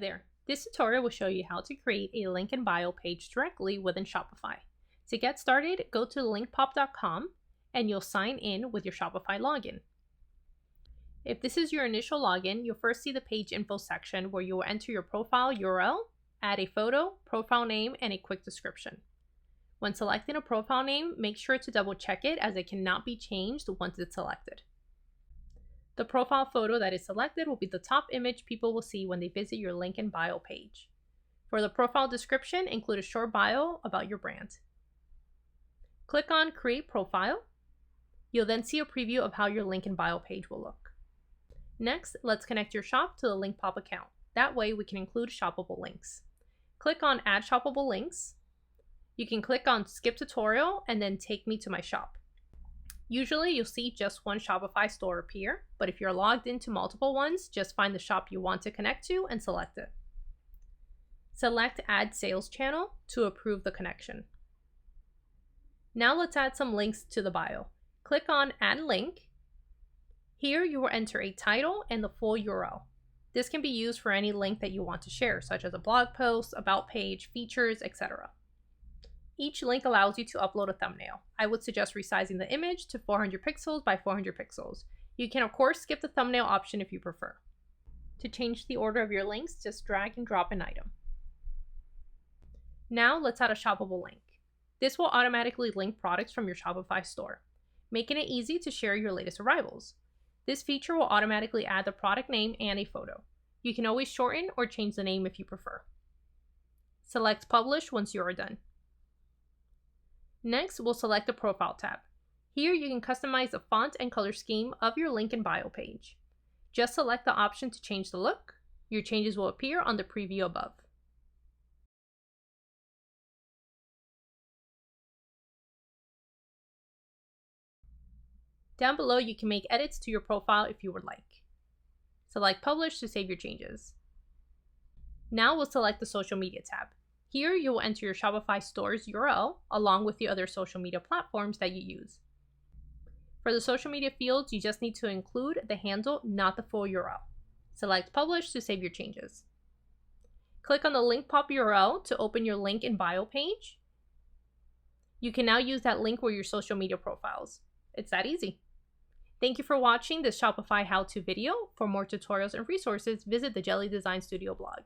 there! This tutorial will show you how to create a link in bio page directly within Shopify. To get started, go to linkpop.com and you'll sign in with your Shopify login. If this is your initial login, you'll first see the page info section where you will enter your profile URL, add a photo, profile name, and a quick description. When selecting a profile name, make sure to double check it as it cannot be changed once it's selected. The profile photo that is selected will be the top image people will see when they visit your link in bio page. For the profile description, include a short bio about your brand. Click on Create Profile. You'll then see a preview of how your link in bio page will look. Next, let's connect your shop to the Linkpop account. That way we can include shoppable links. Click on Add Shoppable Links. You can click on Skip Tutorial and then Take Me to My Shop. Usually you'll see just one Shopify store appear, but if you're logged into multiple ones, just find the shop you want to connect to and select it. Select Add Sales Channel to approve the connection. Now let's add some links to the bio. Click on Add Link. Here you will enter a title and the full URL. This can be used for any link that you want to share, such as a blog post, about page, features, etc. Each link allows you to upload a thumbnail. I would suggest resizing the image to 400 pixels by 400 pixels. You can of course skip the thumbnail option if you prefer. To change the order of your links, just drag and drop an item. Now let's add a shoppable link. This will automatically link products from your Shopify store, making it easy to share your latest arrivals. This feature will automatically add the product name and a photo. You can always shorten or change the name if you prefer. Select Publish once you are done. Next, we'll select the Profile tab. Here you can customize the font and color scheme of your link in bio page. Just select the option to change the look. Your changes will appear on the preview above. Down below, you can make edits to your profile if you would like. Select Publish to save your changes. Now we'll select the Social Media tab. Here you will enter your Shopify store's URL along with the other social media platforms that you use. For the social media fields, you just need to include the handle, not the full URL. Select Publish to save your changes. Click on the Linkpop URL to open your link in bio page. You can now use that link with your social media profiles. It's that easy. Thank you for watching this Shopify how-to video. For more tutorials and resources, visit the Jelly Design Studio blog.